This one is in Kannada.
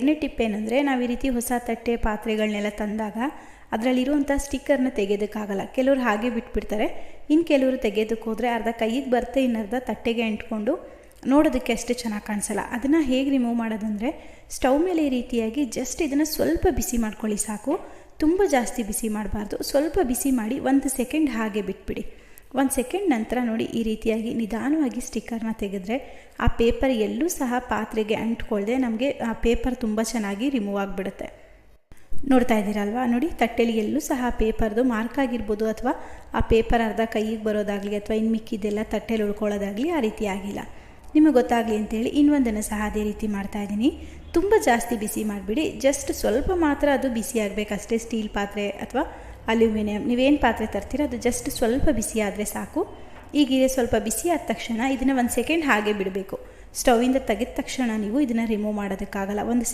ಎರಡನೇ ಟಿಪ್ ಏನಂದರೆ, ನಾವು ಈ ರೀತಿ ಹೊಸ ತಟ್ಟೆ ಪಾತ್ರೆಗಳನ್ನೆಲ್ಲ ತಂದಾಗ ಅದರಲ್ಲಿರುವಂಥ ಸ್ಟಿಕ್ಕರ್ನ ತೆಗೆಯೋದಕ್ಕಾಗಲ್ಲ. ಕೆಲವರು ಹಾಗೆ ಬಿಟ್ಬಿಡ್ತಾರೆ. ಇನ್ನು ಕೆಲವರು ತೆಗೆಯೋದಕ್ಕೆ ಹೋದರೆ ಅರ್ಧ ಕೈಗೆ ಬರುತ್ತೆ, ಇನ್ನರ್ಧ ತಟ್ಟೆಗೆ ಅಂಟ್ಕೊಂಡು ನೋಡೋದಕ್ಕೆ ಅಷ್ಟೇ ಚೆನ್ನಾಗಿ ಕಾಣಿಸಲ್ಲ. ಅದನ್ನು ಹೇಗೆ ರಿಮೂವ್ ಮಾಡೋದಂದರೆ, ಸ್ಟವ್ ಮೇಲೆ ಈ ರೀತಿಯಾಗಿ ಜಸ್ಟ್ ಇದನ್ನು ಸ್ವಲ್ಪ ಬಿಸಿ ಮಾಡ್ಕೊಳ್ಳಿ ಸಾಕು. ತುಂಬ ಜಾಸ್ತಿ ಬಿಸಿ ಮಾಡಬಾರ್ದು. ಸ್ವಲ್ಪ ಬಿಸಿ ಮಾಡಿ 1 ಸೆಕೆಂಡ್ ಹಾಗೆ ಬಿಟ್ಬಿಡಿ. 1 ಸೆಕೆಂಡ್ ನಂತರ ನೋಡಿ, ಈ ರೀತಿಯಾಗಿ ನಿಧಾನವಾಗಿ ಸ್ಟಿಕ್ಕರ್ನ ತೆಗೆದ್ರೆ ಆ ಪೇಪರ್ ಎಲ್ಲೂ ಸಹ ಪಾತ್ರೆಗೆ ಅಂಟ್ಕೊಳ್ಳದೆ ನಮಗೆ ಆ ಪೇಪರ್ ತುಂಬ ಚೆನ್ನಾಗಿ ರಿಮೂವ್ ಆಗಿಬಿಡುತ್ತೆ. ನೋಡ್ತಾ ಇದ್ದೀರಲ್ವಾ, ನೋಡಿ ತಟ್ಟೆಲಿ ಎಲ್ಲೂ ಸಹ ಪೇಪರ್ದು ಮಾರ್ಕ್ ಆಗಿರ್ಬೋದು, ಅಥವಾ ಆ ಪೇಪರ್ ಅರ್ಧ ಕೈಗೆ ಬರೋದಾಗಲಿ ಅಥವಾ ಇನ್ನು ಮಿಕ್ಕಿದ್ದೆಲ್ಲ ತಟ್ಟೆಲಿ ಉಳ್ಕೊಳ್ಳೋದಾಗಲಿ ಆ ರೀತಿ ಆಗಿಲ್ಲ. ನಿಮಗೆ ಗೊತ್ತಾಗಲಿ ಅಂತೇಳಿ ಇನ್ನೊಂದನ್ನು ಸಹ ಅದೇ ರೀತಿ ಮಾಡ್ತಾಯಿದ್ದೀನಿ. ತುಂಬ ಜಾಸ್ತಿ ಬಿಸಿ ಮಾಡಿಬಿಡಿ, ಜಸ್ಟ್ ಸ್ವಲ್ಪ ಮಾತ್ರ ಅದು ಬಿಸಿ ಆಗಬೇಕಷ್ಟೇ. ಸ್ಟೀಲ್ ಪಾತ್ರೆ ಅಥವಾ ಅಲ್ಯೂಮಿನಿಯಂ, ನೀವೇನು ಪಾತ್ರೆ ತರ್ತೀರೋ ಅದು ಜಸ್ಟ್ ಸ್ವಲ್ಪ ಬಿಸಿ ಆದರೆ ಸಾಕು. ಈಗಿದೆ ಸ್ವಲ್ಪ ಬಿಸಿ ಆದ ತಕ್ಷಣ ಇದನ್ನು 1 ಸೆಕೆಂಡ್ ಹಾಗೆ ಬಿಡಬೇಕು. ಸ್ಟವಿಂದ ತೆಗೆದ ತಕ್ಷಣ ನೀವು ಇದನ್ನು ರಿಮೂವ್ ಮಾಡೋದಕ್ಕಾಗಲ್ಲ. 1